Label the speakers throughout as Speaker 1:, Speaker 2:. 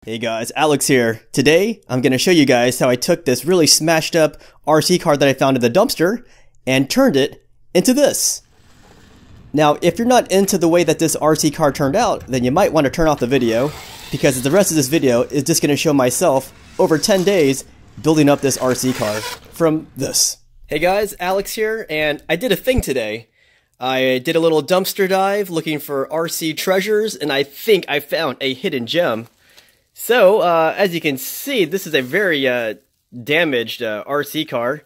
Speaker 1: Hey guys, Alex here. Today, I'm going to show you guys how I took this really smashed up RC car that I found in the dumpster and turned it into this. Now, if you're not into the way that this RC car turned out, then you might want to turn off the video, because the rest of this video is just going to show myself over 10 days building up this RC car from this. Hey guys, Alex here, and I did a thing today. I did a little dumpster dive looking for RC treasures, and I think I found a hidden gem. So, as you can see, this is a very damaged RC car,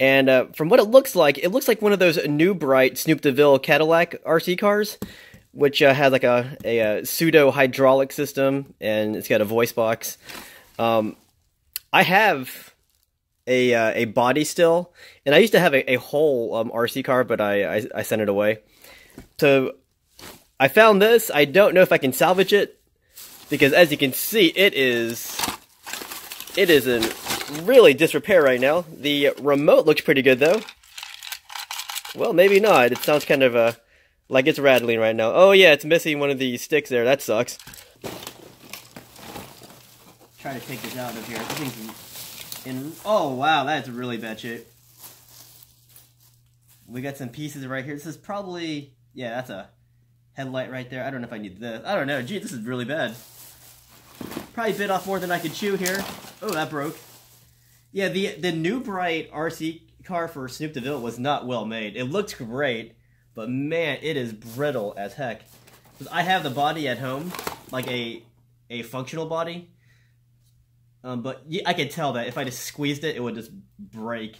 Speaker 1: and from what it looks like one of those new bright Snoop Deville Cadillac RC cars, which has like a pseudo hydraulic system, and it's got a voice box. I have a body still, and I used to have a whole RC car, but I sent it away. So I found this. I don't know if I can salvage it, because as you can see, it is in really disrepair right now. The remote looks pretty good though. Well, maybe not. It sounds kind of like it's rattling right now. Oh yeah, it's missing one of the sticks there. That sucks. Try to take this out of here. Oh wow, that's really bad shape. We got some pieces right here. This is probably, yeah, that's a headlight right there. I don't know if I need this. I don't know. Gee, this is really bad. Probably bit off more than I could chew here. Oh, that broke. Yeah, the new bright RC car for Snoop Deville was not well made. It looked great, but man, it is brittle as heck. I have the body at home, like a functional body. But I could tell that if I just squeezed it, it would just break.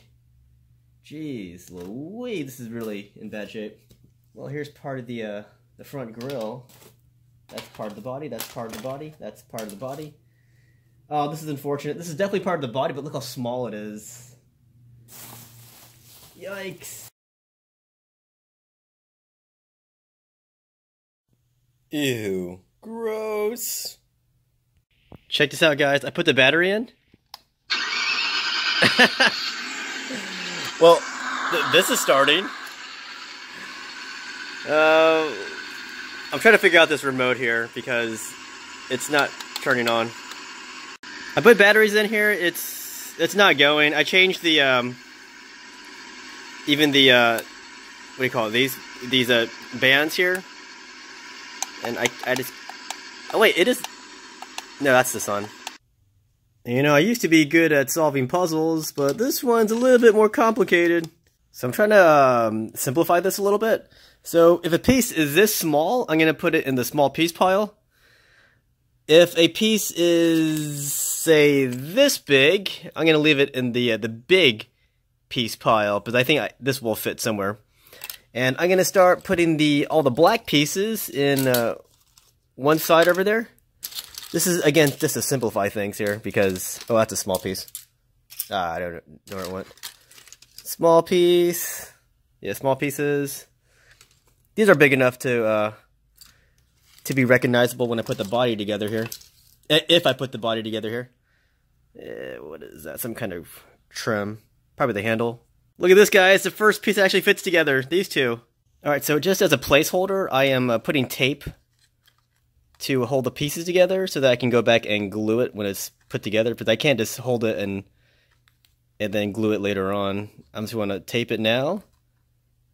Speaker 1: Jeez Louise, this is really in bad shape. Well, here's part of the front grille. That's part of the body, that's part of the body, that's part of the body. Oh, this is unfortunate. This is definitely part of the body, but look how small it is. Yikes. Ew. Gross. Check this out, guys. I put the battery in. Well, this is starting. I'm trying to figure out this remote here because it's not turning on. I put batteries in here. It's not going. I changed the even the what do you call it? These bands here, and I just, oh wait, it is. No, that's the sun. You know, I used to be good at solving puzzles, but this one's a little bit more complicated. So I'm trying to simplify this a little bit. So if a piece is this small, I'm going to put it in the small piece pile. If a piece is, say, this big, I'm going to leave it in the big piece pile, because I think this will fit somewhere. And I'm going to start putting all the black pieces in one side over there. This is, again, just to simplify things here, because, oh, that's a small piece. I don't know where it went. Small piece. Yeah, small pieces. These are big enough to be recognizable when I put the body together here. If I put the body together here. What is that? Some kind of trim. Probably the handle. Look at this, guys. The first piece that actually fits together. These two. Alright, so just as a placeholder, I am putting tape to hold the pieces together so that I can go back and glue it when it's put together, because I can't just hold it and then glue it later on. I'm just going to tape it now,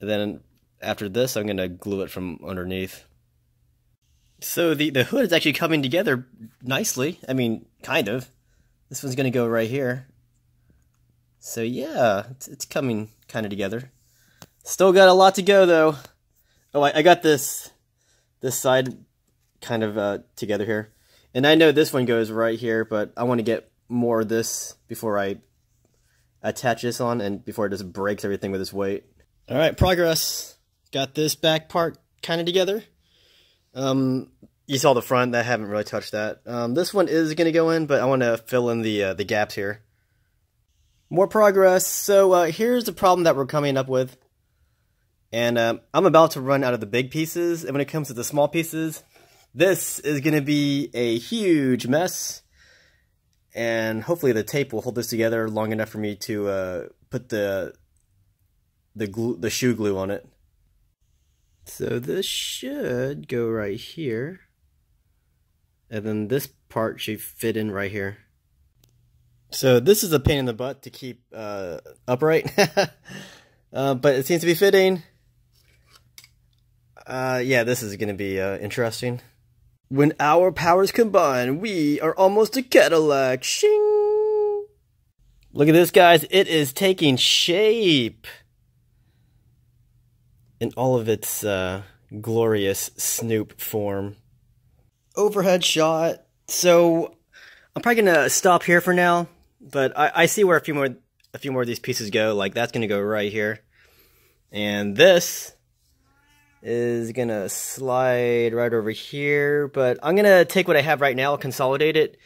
Speaker 1: and then after this I'm going to glue it from underneath. So the hood is actually coming together nicely. I mean, kind of. This one's going to go right here. So yeah, it's coming kind of together. Still got a lot to go though. Oh, I got this side kind of together here, and I know this one goes right here, but I want to get more of this before I attach this on, and before it just breaks everything with its weight. All right, progress. Got this back part kind of together. You saw the front. I haven't really touched that. This one is going to go in, but I want to fill in the gaps here. More progress. So here's the problem that we're coming up with, and I'm about to run out of the big pieces, and when it comes to the small pieces, this is going to be a huge mess, and hopefully the tape will hold this together long enough for me to put the shoe glue on it. So this should go right here, and then this part should fit in right here. So this is a pain in the butt to keep upright, but it seems to be fitting. Yeah, this is going to be interesting. When our powers combine, we are almost a Cadillac. Shing! Look at this, guys. It is taking shape in all of its glorious Snoop form. Overhead shot. So I'm probably gonna stop here for now, but I see where a few more of these pieces go. Like that's gonna go right here, and this is gonna slide right over here. But I'm gonna take what I have right now, consolidate it,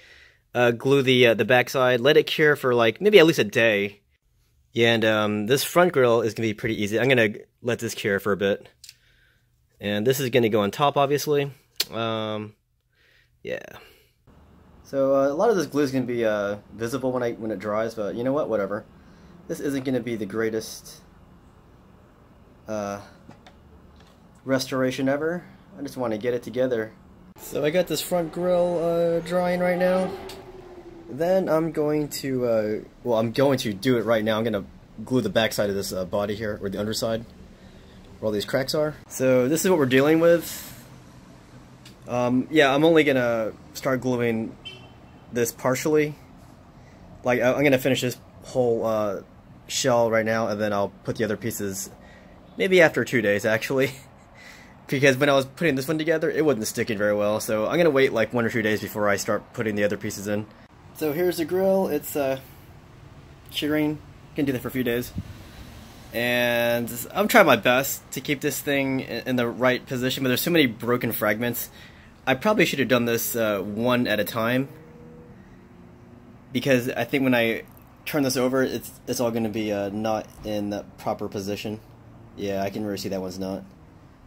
Speaker 1: glue the backside, let it cure for like maybe at least a day. Yeah, and this front grill is gonna be pretty easy. I'm gonna let this cure for a bit, and this is gonna go on top, obviously. Yeah. So a lot of this glue is going to be visible when it dries, but you know what? Whatever. This isn't going to be the greatest restoration ever. I just want to get it together. So I got this front grille drying right now. Then I'm going to, well, I'm going to do it right now. I'm going to glue the backside of this body here, or the underside, where all these cracks are. So this is what we're dealing with. Yeah, I'm only going to start gluing this partially. Like, I'm going to finish this whole shell right now, and then I'll put the other pieces maybe after 2 days, actually. Because when I was putting this one together, it wasn't sticking very well. So I'm going to wait like 1 or 2 days before I start putting the other pieces in. So here's the grill. It's curing. Can do that for a few days. And I'm trying my best to keep this thing in the right position, but there's so many broken fragments. I probably should have done this one at a time, because I think when I turn this over, it's all going to be not in the proper position. Yeah, I can really see that one's not.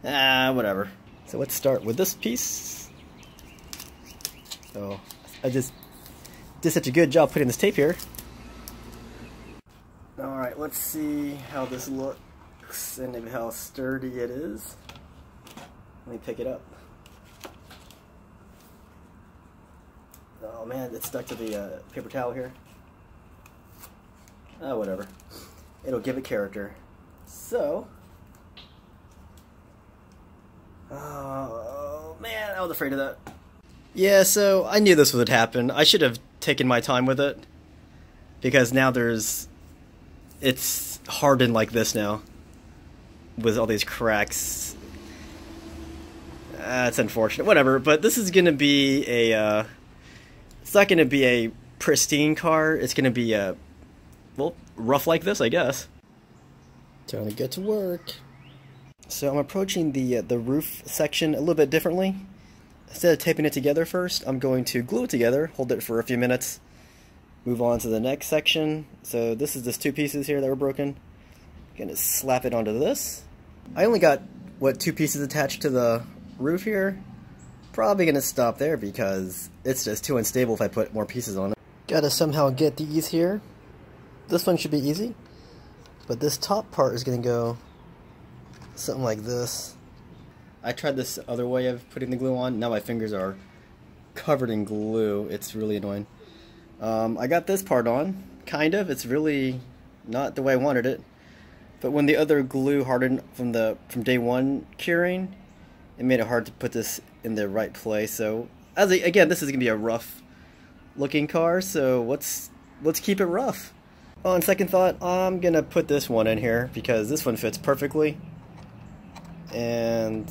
Speaker 1: Whatever. So let's start with this piece. So I just did such a good job putting this tape here. Alright, let's see how this looks and how sturdy it is. Let me pick it up. Oh man, it's stuck to the paper towel here. Oh, whatever. It'll give it character. So, oh man, I was afraid of that. Yeah, so I knew this would happen. I should have taken my time with it, because now it's hardened like this now, with all these cracks. It's unfortunate. Whatever, but this is going to be a, it's not going to be a pristine car. It's going to be well, rough like this, I guess. Time to get to work. So I'm approaching the roof section a little bit differently. Instead of taping it together first, I'm going to glue it together, hold it for a few minutes, move on to the next section. So this is just 2 pieces here that were broken. Gonna slap it onto this. I only got, what, 2 pieces attached to the roof here. Probably gonna stop there because it's just too unstable if I put more pieces on it. Gotta somehow get these here. This one should be easy, but this top part is gonna go something like this. I tried this other way of putting the glue on. Now my fingers are covered in glue. It's really annoying. I got this part on, kind of. It's really not the way I wanted it. But when the other glue hardened from day one curing, it made it hard to put this in the right place. So again, this is gonna be a rough looking car. So let's keep it rough. On second thought, I'm gonna put this one in here because this one fits perfectly, and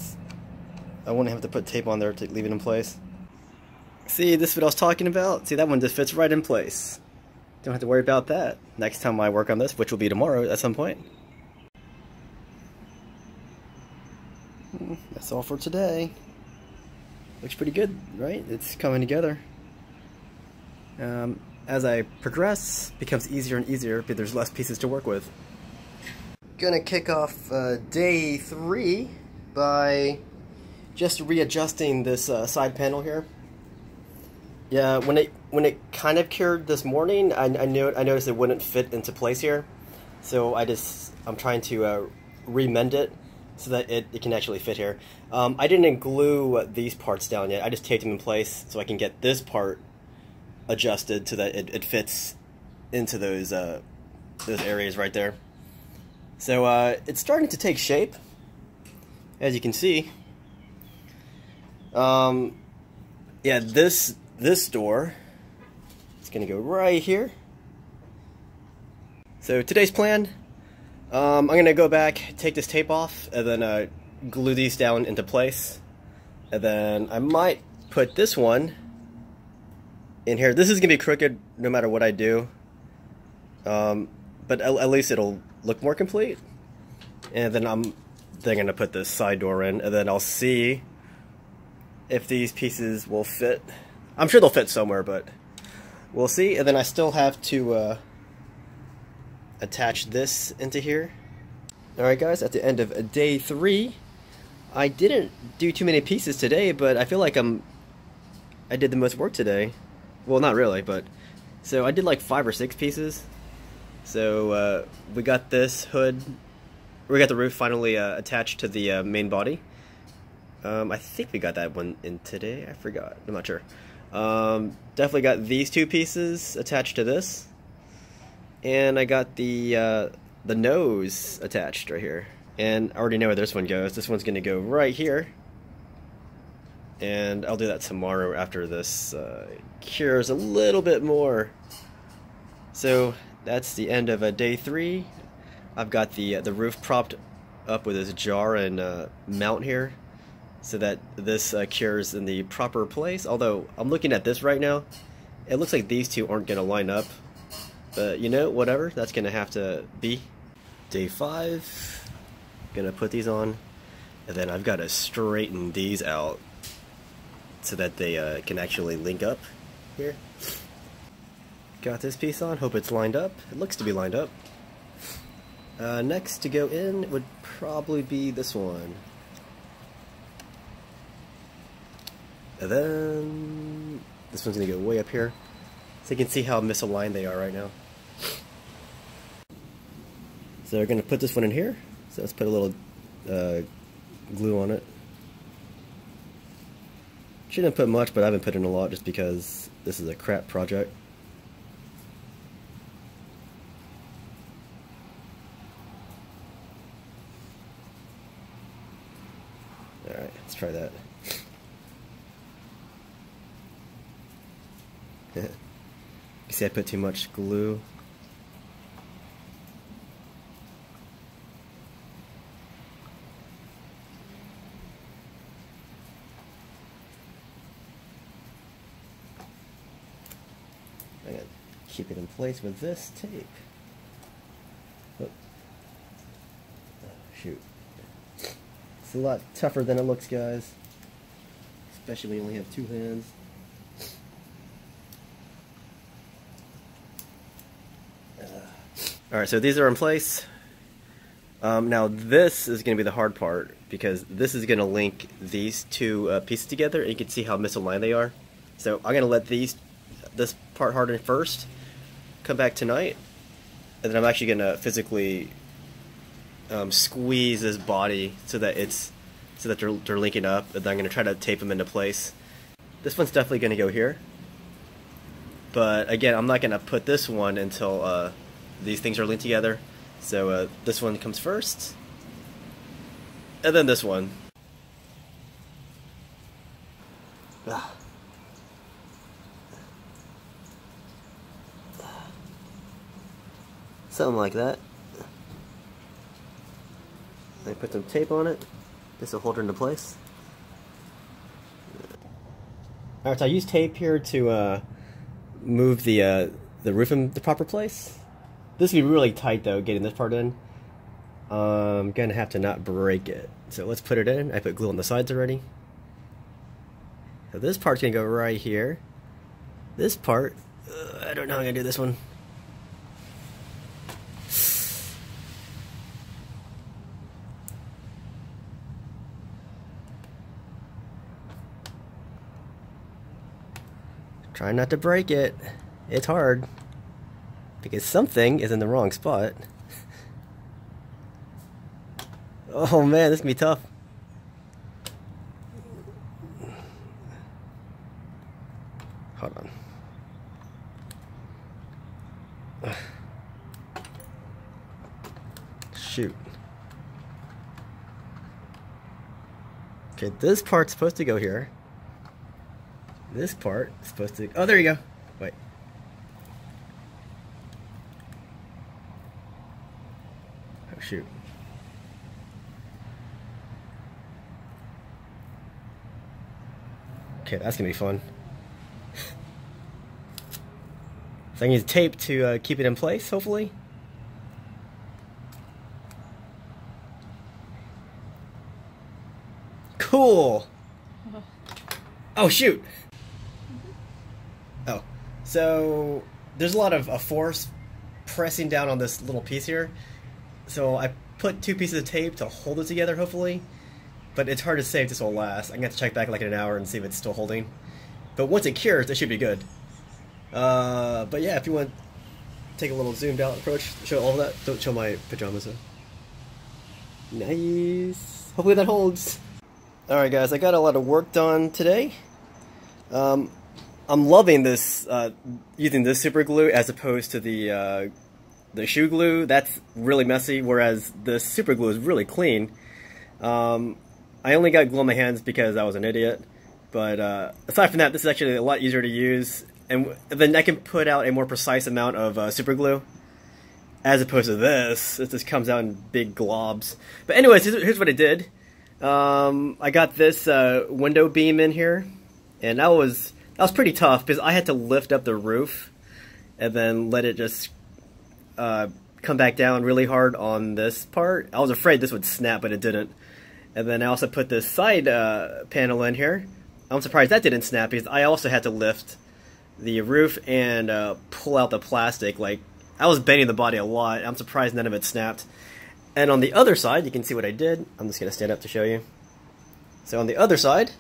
Speaker 1: I won't have to put tape on there to leave it in place. See, this is what I was talking about. See, that one just fits right in place. Don't have to worry about that next time I work on this, which will be tomorrow at some point. That's all for today. Looks pretty good, right? It's coming together. As I progress, it becomes easier and easier, but there's less pieces to work with. Gonna kick off day 3 by just readjusting this side panel here. Yeah, when it kind of cured this morning, I noticed it wouldn't fit into place here, so I'm trying to remend it so that it can actually fit here. I didn't glue these parts down yet. I just taped them in place so I can get this part adjusted so that it fits into those areas right there. So it's starting to take shape, as you can see. Yeah, this door is gonna go right here. So today's plan, I'm gonna go back, take this tape off, and then glue these down into place. And then I might put this one in here. This is gonna be crooked no matter what I do, but at least it'll look more complete. And then I'm gonna put this side door in, and then I'll see if these pieces will fit. I'm sure they'll fit somewhere, but we'll see. And then I still have to attach this into here. Alright guys, at the end of day 3, I didn't do too many pieces today, but I feel like I did the most work today. Well, not really, but so I did like 5 or 6 pieces. So we got this hood, we got the roof finally attached to the main body. I think we got that one in today. I forgot. I'm not sure. Definitely got these 2 pieces attached to this, and I got the nose attached right here. And I already know where this one goes. This one's gonna go right here, and I'll do that tomorrow after this cures a little bit more. So that's the end of day 3. I've got the roof propped up with this jar and mount here, so that this cures in the proper place. Although I'm looking at this right now, it looks like these 2 aren't gonna line up, but you know, whatever, that's gonna have to be. Day 5, gonna put these on, and then I've got to straighten these out so that they can actually link up here. Got this piece on, hope it's lined up. It looks to be lined up. Next to go in would probably be this one. And then this one's gonna go way up here, so you can see how misaligned they are right now. So we're gonna put this one in here. So let's put a little glue on it. Shouldn't put much, but I haven't put in a lot just because this is a crap project. Alright, let's try that. You see I put too much glue. I'm gonna keep it in place with this tape. Oh, shoot. It's a lot tougher than it looks, guys. Especially when you only have 2 hands. Alright, so these are in place. Now this is going to be the hard part, because this is going to link these 2 pieces together, and you can see how misaligned they are. So I'm going to let this part harden first, come back tonight, and then I'm actually going to physically squeeze this body so that they're linking up, and then I'm going to try to tape them into place. This one's definitely going to go here, but again, I'm not going to put this one until these things are linked together. So this one comes first, and then this one. Something like that. I put some tape on it. This will hold her into place. Alright, so I use tape here to move the roof in the proper place. This would be really tight though, getting this part in. I'm gonna have to not break it. So let's put it in. I put glue on the sides already. So this part's gonna go right here. This part, I don't know how I'm gonna do this one. Try not to break it. It's hard, because something is in the wrong spot. Oh man, this is gonna be tough. Hold on. Shoot. Okay, this part's supposed to go here. This part is supposed to... Oh, there you go. Wait. Oh, shoot. Okay, that's gonna be fun. So I can use tape to keep it in place, hopefully. Cool! Oh, shoot! Oh, so there's a lot of force pressing down on this little piece here. So I put 2 pieces of tape to hold it together, hopefully. But it's hard to say if this will last. I'm gonna have to check back like in an hour and see if it's still holding. But once it cures, it should be good. But yeah, if you want to take a little zoomed out approach, show all of that. Don't show my pajamas though. Nice. Hopefully that holds. Alright guys, I got a lot of work done today. I'm loving this, using this super glue as opposed to the shoe glue. That's really messy, whereas the super glue is really clean. I only got glue on my hands because I was an idiot. But aside from that, this is actually a lot easier to use. And then I can put out a more precise amount of super glue. As opposed to this. It just comes out in big globs. But anyways, here's what I did. I got this window beam in here. And that was pretty tough because I had to lift up the roof. And then let it just come back down really hard on this part. I was afraid this would snap, but it didn't. And then I also put this side panel in here. I'm surprised that didn't snap because I also had to lift the roof and pull out the plastic. Like, I was bending the body a lot. I'm surprised none of it snapped. And on the other side, you can see what I did. I'm just going to stand up to show you. So on the other side,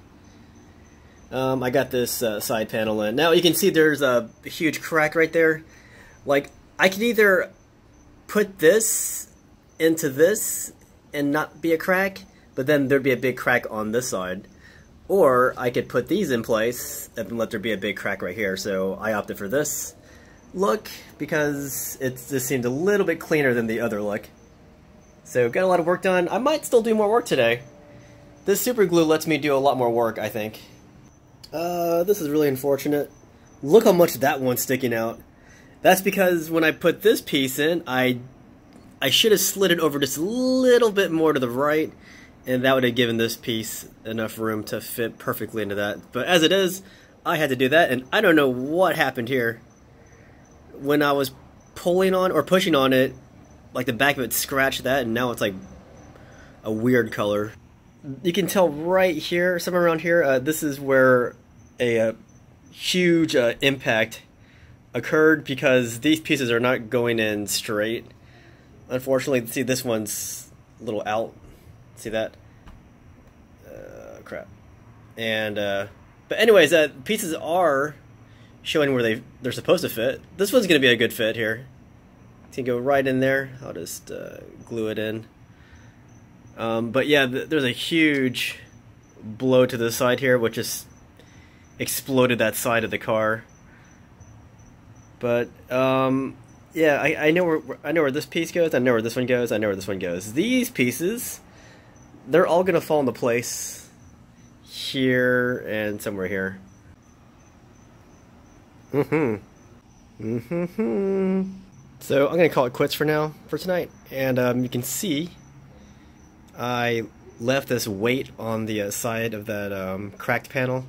Speaker 1: I got this side panel in. Now you can see there's a huge crack right there. Like, I could either put this into this and not be a crack, but then there'd be a big crack on this side. Or I could put these in place and let there be a big crack right here. So I opted for this look because this seemed a little bit cleaner than the other look. So got a lot of work done. I might still do more work today. This super glue lets me do a lot more work, I think. This is really unfortunate. Look how much that one's sticking out. That's because when I put this piece in, I should have slid it over just a little bit more to the right, and that would have given this piece enough room to fit perfectly into that. But as it is, I had to do that, and I don't know what happened here. When I was pulling on or pushing on it, like the back of it scratched that, and now it's like a weird color. You can tell right here, somewhere around here, this is where a huge impact occurred because these pieces are not going in straight. Unfortunately, see, this one's a little out. See that? Crap. And but anyways, pieces are showing where they're supposed to fit. This one's gonna be a good fit here. You can go right in there. I'll just glue it in. But yeah, there's a huge blow to the side here, which just exploded that side of the car. But yeah, I know where this piece goes. I know where this one goes. I know where this one goes. These pieces, they're all gonna fall into place here and somewhere here. So I'm gonna call it quits for now, for tonight. And you can see I left this weight on the side of that cracked panel,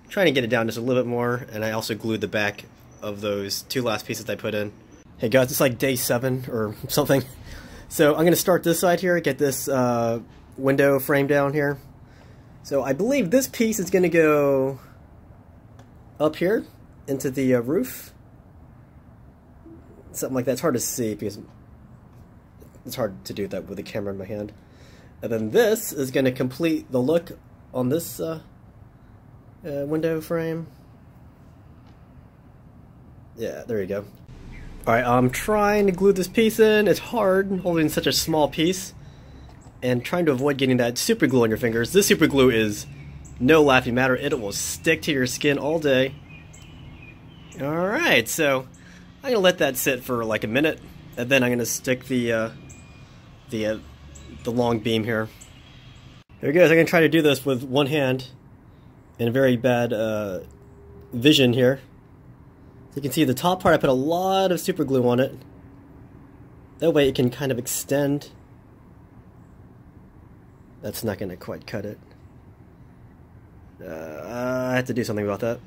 Speaker 1: trying to get it down just a little bit more, and I also glued the back of those 2 last pieces I put in. Hey guys, it's like day 7 or something. So I'm gonna start this side here, get this window frame down here. So I believe this piece is gonna go up here into the roof. Something like that. It's hard to see because it's hard to do that with the camera in my hand. And then this is going to complete the look on this window frame. Yeah, there you go. Alright, I'm trying to glue this piece in. It's hard holding such a small piece. and trying to avoid getting that super glue on your fingers. This super glue is no laughing matter. It will stick to your skin all day. Alright, so I'm going to let that sit for like a minute, and then I'm going to stick the long beam here. There it goes. I'm going to try to do this with one hand in a very bad vision here. So you can see the top part, I put a lot of super glue on it. That way it can kind of extend. That's not going to quite cut it. I have to do something about that.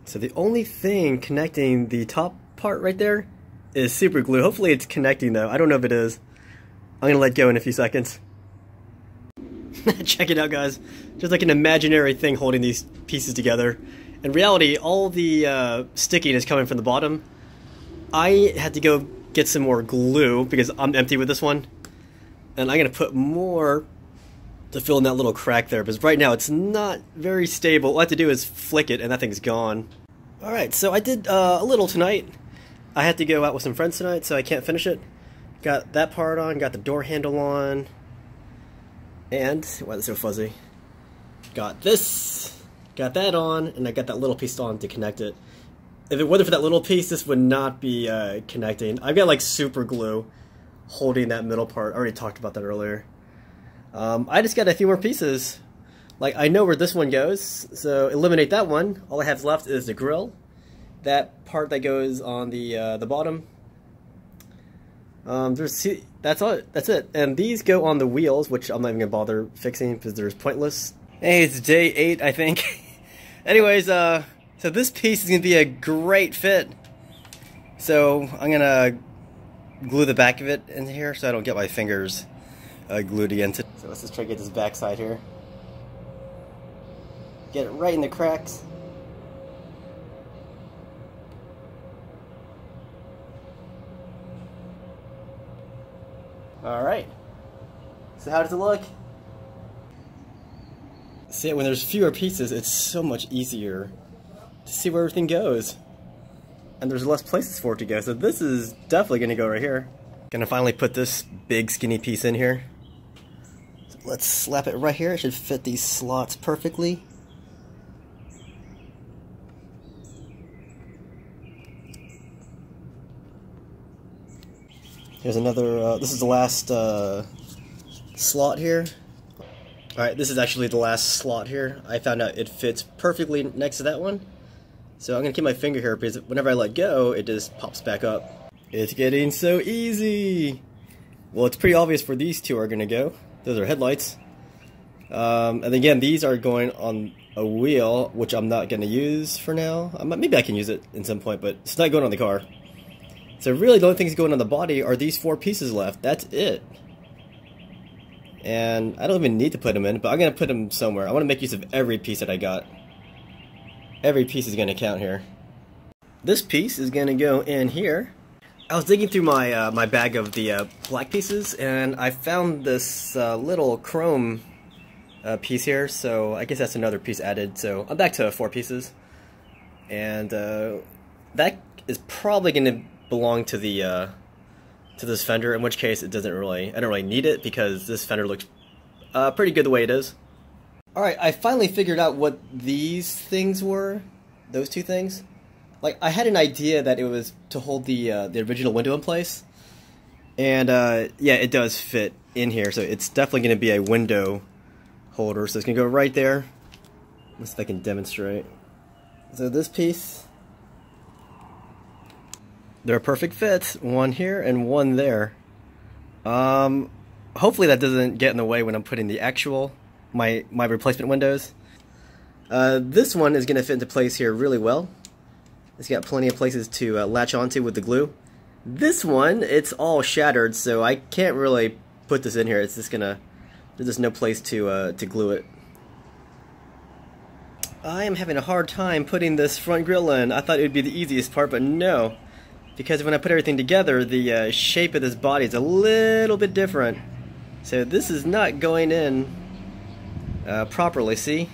Speaker 1: So the only thing connecting the top part right there is super glue. Hopefully it's connecting though. I don't know if it is. I'm going to let go in a few seconds. Check it out, guys. Just like an imaginary thing holding these pieces together. In reality, all the sticking is coming from the bottom. I had to go get some more glue because I'm empty with this one. And I'm going to put more to fill in that little crack there, because right now it's not very stable. All I have to do is flick it and that thing's gone. Alright, so I did a little tonight. I had to go out with some friends tonight, so I can't finish it. Got that part on, got the door handle on, and, why is it so fuzzy? Got this, got that on, and I got that little piece on to connect it. If it wasn't for that little piece, this would not be connecting. I've got like super glue holding that middle part. I already talked about that earlier. I just got a few more pieces. Like, I know where this one goes, so eliminate that one. All I have left is the grill. That part that goes on the bottom. That's all. That's it. And these go on the wheels, which I'm not even gonna bother fixing because they're pointless. Hey, it's day 8, I think. Anyways, so this piece is gonna be a great fit. So I'm gonna glue the back of it in here so I don't get my fingers glued against it. So let's just try to get this back side here. Get it right in the cracks. Alright. So how does it look? See, when there's fewer pieces, it's so much easier to see where everything goes. And there's less places for it to go. So this is definitely going to go right here. Gonna finally put this big skinny piece in here. So let's slap it right here. It should fit these slots perfectly. Here's another, this is the last slot here. Alright, this is actually the last slot here. I found out it fits perfectly next to that one. So I'm going to keep my finger here because whenever I let go, it just pops back up. It's getting so easy! Well, it's pretty obvious where these two are going to go. Those are headlights. And again, these are going on a wheel, which I'm not going to use for now. Maybe I can use it at some point, but it's not going on the car. So really the only things going on the body are these 4 pieces left. That's it. And I don't even need to put them in, but I'm going to put them somewhere. I want to make use of every piece that I got. Every piece is going to count here. This piece is going to go in here. I was digging through my my bag of the black pieces, and I found this little chrome piece here, so I guess that's another piece added. So I'm back to 4 pieces. And that is probably going to belong to the to this fender, in which case it doesn't really, I don't really need it because this fender looks pretty good the way it is. Alright, I finally figured out what these things were, those 2 things. Like, I had an idea that it was to hold the original window in place, and yeah, it does fit in here, so it's definitely going to be a window holder, so it's going to go right there. Let's see if I can demonstrate. So this piece, they're a perfect fit, one here and one there. Hopefully that doesn't get in the way when I'm putting the actual, my replacement windows. This one is going to fit into place here really well. It's got plenty of places to latch onto with the glue. This one, it's all shattered, so I can't really put this in here. It's just gonna, there's just no place to glue it. I am having a hard time putting this front grille in. I thought it would be the easiest part, but no. Because when I put everything together, the shape of this body is a little bit different. So this is not going in properly, see?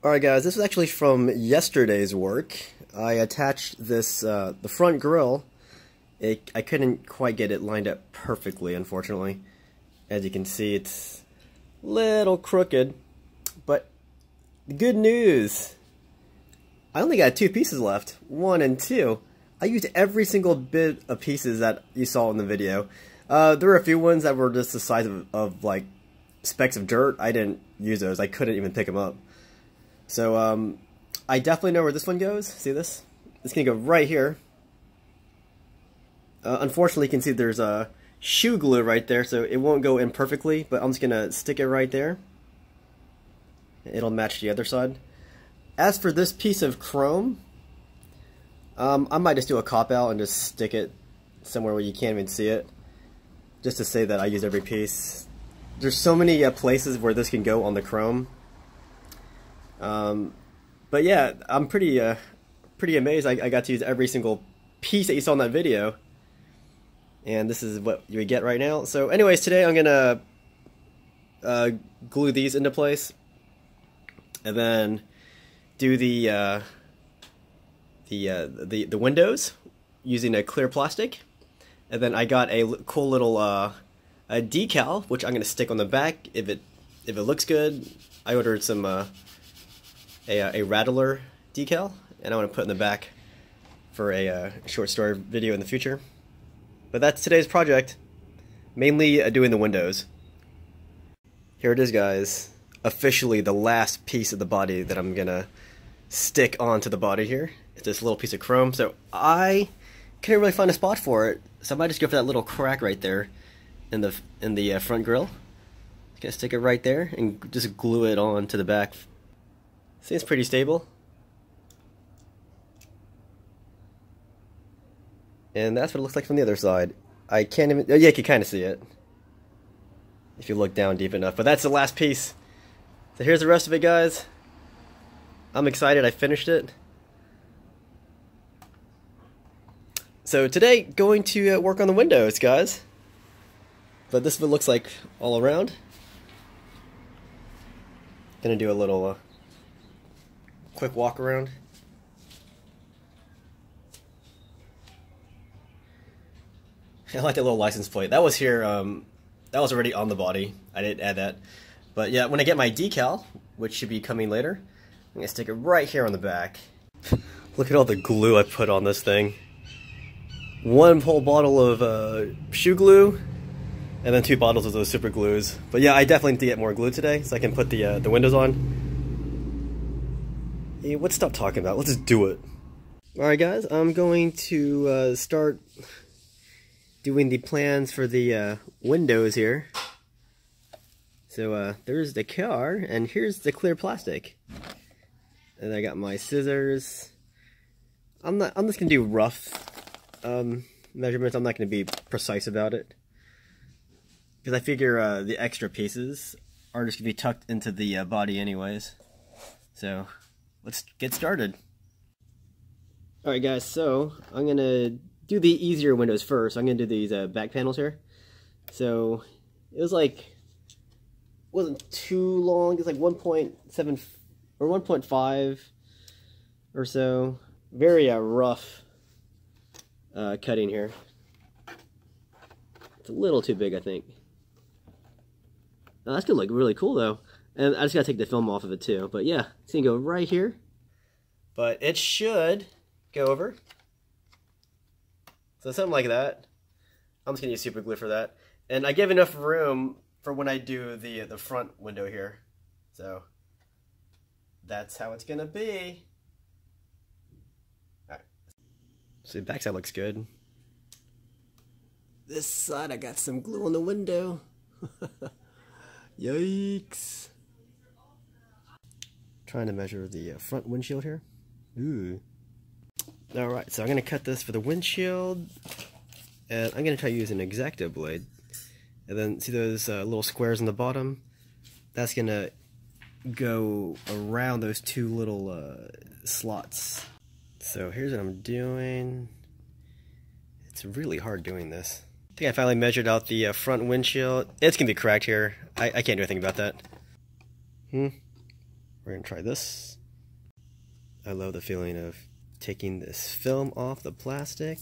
Speaker 1: Alright guys, this is actually from yesterday's work. I attached this, the front grille. I couldn't quite get it lined up perfectly, unfortunately. As you can see, it's a little crooked, but the good news, I only got 2 pieces left, 1 and 2. I used every single bit of pieces that you saw in the video. There were a few ones that were just the size of like specks of dirt. I didn't use those. I couldn't even pick them up. So I definitely know where this one goes. See this? It's gonna go right here. Unfortunately, you can see there's a shoe glue right there, so it won't go in perfectly, but I'm just gonna stick it right there. It'll match the other side. As for this piece of chrome, I might just do a cop-out and just stick it somewhere where you can't even see it, just to say that I used every piece. There's so many places where this can go on the chrome. But yeah, I'm pretty amazed I got to use every single piece that you saw in that video. And this is what you get right now. So anyways, today I'm gonna glue these into place, and then do the windows using a clear plastic. And then I got a cool little a decal, which I'm gonna stick on the back if it looks good. I ordered some a rattler decal, and I want to put in the back for a short story video in the future. But that's today's project, mainly doing the windows. Here it is, guys. Officially the last piece of the body that I'm gonna stick onto the body here. It's this little piece of chrome, so I couldn't really find a spot for it, so I might just go for that little crack right there in the front grill. Just gonna stick it right there and just glue it on to the back. See, it's pretty stable. And that's what it looks like from the other side. I can't even, yeah, you can kind of see it if you look down deep enough, but that's the last piece. So here's the rest of it, guys. I'm excited, I finished it. So today, going to work on the windows, guys. But this is what it looks like all around. Gonna do a little quick walk around. I like that little license plate. That was here, that was already on the body. I didn't add that. But yeah, when I get my decal, which should be coming later, I'm gonna stick it right here on the back. Look at all the glue I put on this thing. 1 whole bottle of shoe glue, and then 2 bottles of those super glues. But yeah, I definitely need to get more glue today, so I can put the windows on. Hey, let's stop talking about it. Let's just do it. Alright guys, I'm going to start doing the plans for the windows here. So there's the car, and here's the clear plastic. And I got my scissors. I'm just gonna do rough measurements. I'm not gonna be precise about it, because I figure the extra pieces are just gonna be tucked into the body anyways. So let's get started. Alright guys, so I'm gonna do the easier windows first. I'm gonna do these back panels here. So it was like, wasn't too long. It's like 1.7 or 1.5 or so. Very rough cutting here. It's a little too big, I think. That's gonna look really cool though. And I just gotta take the film off of it too. But yeah, it's gonna go right here. But it should go over. So something like that. I'm just gonna use super glue for that. And I give enough room for when I do the front window here. So that's how it's gonna be. Alright. So the backside looks good. This side I got some glue on the window. Yikes. Trying to measure the front windshield here. Ooh. Alright, so I'm going to cut this for the windshield, and I'm going to try to use an X-Acto blade. And then see those little squares on the bottom? That's going to go around those 2 little slots. So here's what I'm doing. It's really hard doing this. I think I finally measured out the front windshield. It's going to be cracked here. I can't do anything about that. We're going to try this. I love the feeling of taking this film off the plastic.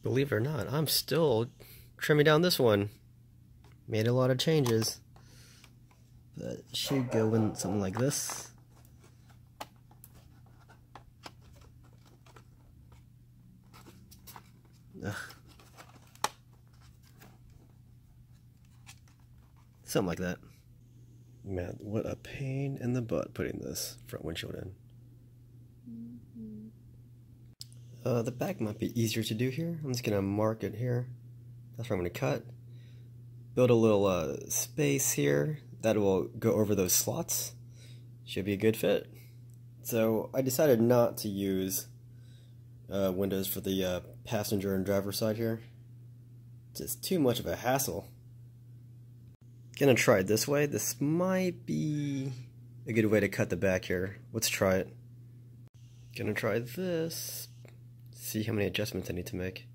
Speaker 1: Believe it or not, I'm still trimming down this one. Made a lot of changes. But it should go in something like this. Ugh. Something like that. Man, what a pain in the butt putting this front windshield in. The back might be easier to do here. I'm just gonna mark it here. That's where I'm gonna cut. Build a little space here that will go over those slots. Should be a good fit. So I decided not to use windows for the passenger and driver side here. It's just too much of a hassle. Gonna try it this way. This might be a good way to cut the back here. Let's try it. Gonna try this. See how many adjustments I need to make.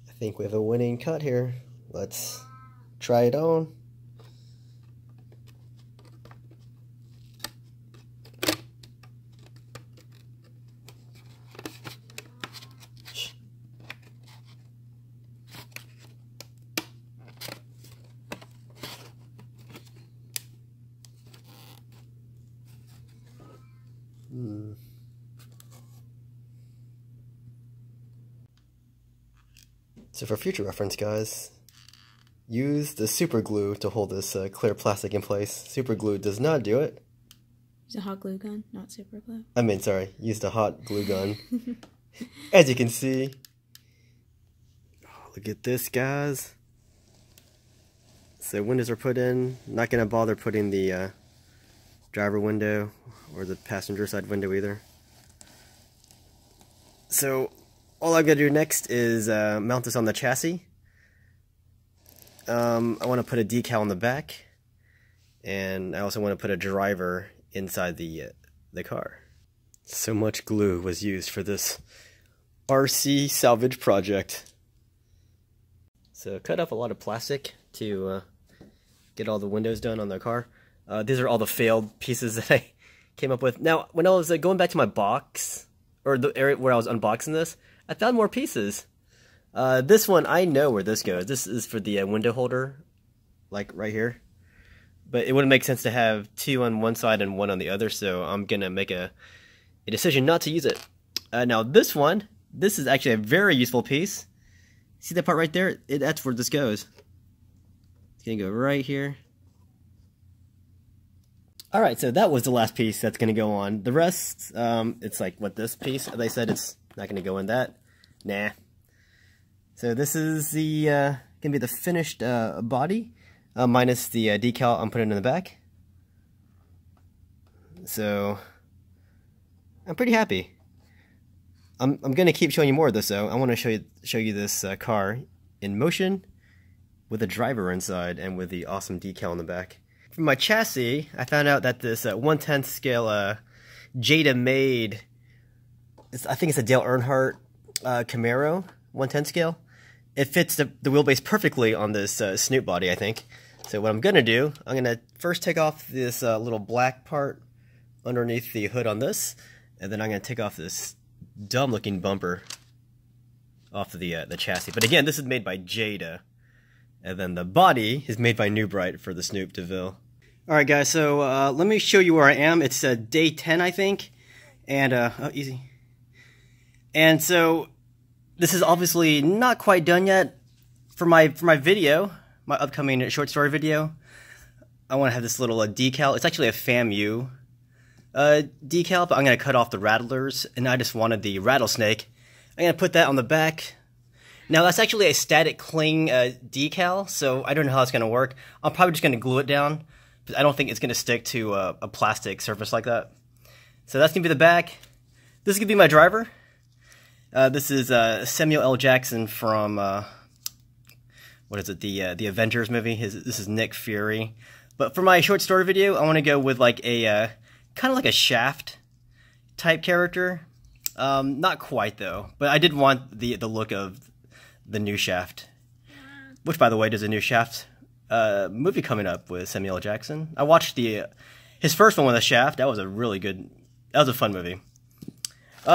Speaker 1: I think we have a winning cut here. Let's try it on. So for future reference, guys, use the super glue to hold this clear plastic in place. Super glue does not do it.
Speaker 2: Use a hot glue gun, not super glue.
Speaker 1: I mean, sorry, use the hot glue gun. As you can see. Oh, look at this, guys. So windows are put in. Not going to bother putting the driver window or the passenger side window either. So all I'm going to do next is mount this on the chassis. I want to put a decal on the back, and I also want to put a driver inside the car. So much glue was used for this RC salvage project. So cut up a lot of plastic to get all the windows done on the car. These are all the failed pieces that I came up with. Now, when I was going back to my box, or the area where I was unboxing this, I found more pieces. This one, I know where this goes. This is for the window holder, like right here. But it wouldn't make sense to have two on one side and one on the other, so I'm going to make a decision not to use it. Now this one, this is actually a very useful piece. See that part right there? That's where this goes. It's going to go right here. Alright, so that was the last piece that's going to go on. The rest, it's like what this piece, they said it's not going to go in that. Nah. So this is the going to be the finished body, minus the decal I'm putting in the back. So I'm pretty happy. I'm going to keep showing you more of this though. I want to show you this car in motion with a driver inside and with the awesome decal on the back. For my chassis, I found out that this 1/10 scale Jada made, I think it's a Dale Earnhardt Camaro 1/10 scale. It fits the wheelbase perfectly on this Snoop body, I think. So what I'm going to do, I'm going to first take off this little black part underneath the hood on this, and then I'm going to take off this dumb looking bumper off of the chassis. But again, this is made by Jada, and then the body is made by New Bright for the Snoop Deville. Alright guys, so let me show you where I am. It's day 10, I think, and oh, easy. And so this is obviously not quite done yet. For my video, my upcoming short story video, I want to have this little decal. It's actually a FAMU decal, but I'm going to cut off the rattlers, and I just wanted the rattlesnake. I'm going to put that on the back. Now that's actually a static cling decal, so I don't know how it's going to work. I'm probably just going to glue it down, because I don't think it's going to stick to a plastic surface like that. So that's going to be the back. This is going to be my driver. This is Samuel L. Jackson from, what is it, the Avengers movie. This is Nick Fury. But for my short story video, I want to go with like a, kind of like a Shaft type character. Not quite though, but I did want the look of the new Shaft. Which, by the way, there's a new Shaft movie coming up with Samuel L. Jackson. I watched his first one with a Shaft. That was a fun movie.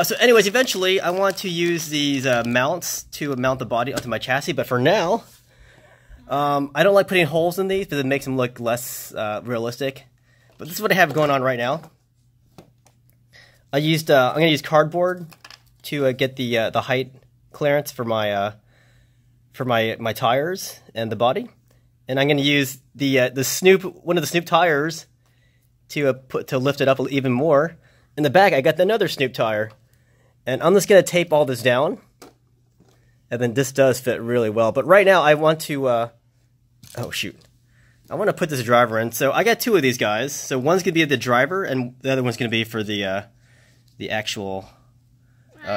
Speaker 1: So anyways, eventually I want to use these mounts to mount the body onto my chassis, but for now, I don't like putting holes in these because it makes them look less realistic. But this is what I have going on right now. I'm gonna use cardboard to get the height clearance for my tires and the body, and I'm gonna use one of the Snoop tires to lift it up even more. In the back, I got another Snoop tire, and I'm just gonna tape all this down, and then this does fit really well. But right now, I want to oh shoot, I want to put this driver in. So I got two of these guys. So one's gonna be the driver, and the other one's gonna be for the actual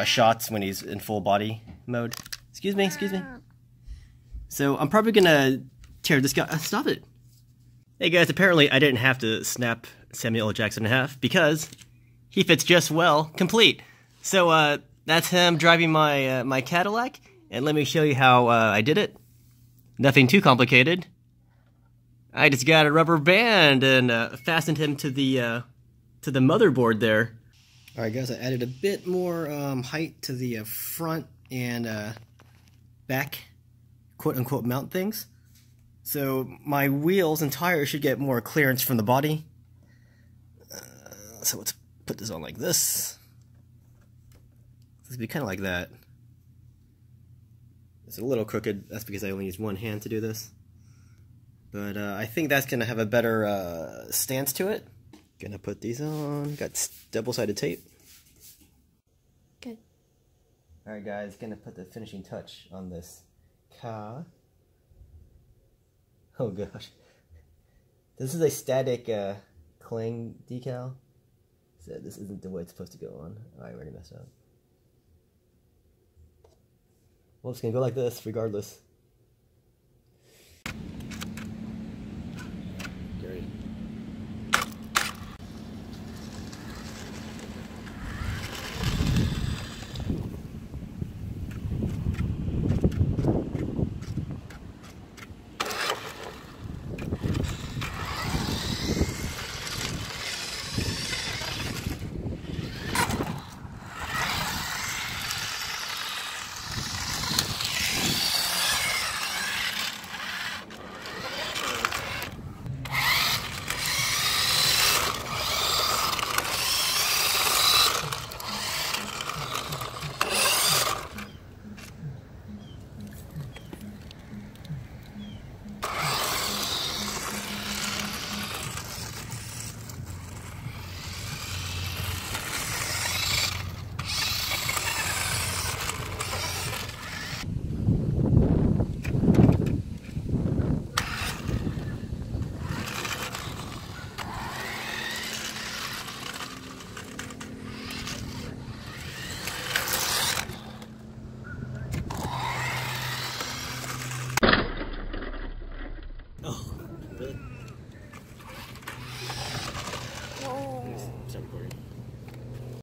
Speaker 1: shots when he's in full body mode. Excuse me. So I'm probably gonna tear this guy. Stop it! Hey guys, apparently I didn't have to snap Samuel L. Jackson in half because he fits just well, complete. So that's him driving my Cadillac, and let me show you how I did it. Nothing too complicated. I just got a rubber band and fastened him to the motherboard there. All right, guys, I added a bit more height to the front and back, quote-unquote, mount things. So my wheels and tires should get more clearance from the body. So let's put this on like this. This would be kind of like that. It's a little crooked. That's because I only used one hand to do this. But I think that's going to have a better stance to it. Gonna put these on. Got double-sided tape.
Speaker 2: Good.
Speaker 1: Alright guys, gonna put the finishing touch on this car. Oh gosh. This is a static cling decal. So this isn't the way it's supposed to go on. I already messed up. Well, it's gonna go like this regardless. Great. Oh, really?
Speaker 2: Oh.
Speaker 1: Stop recording.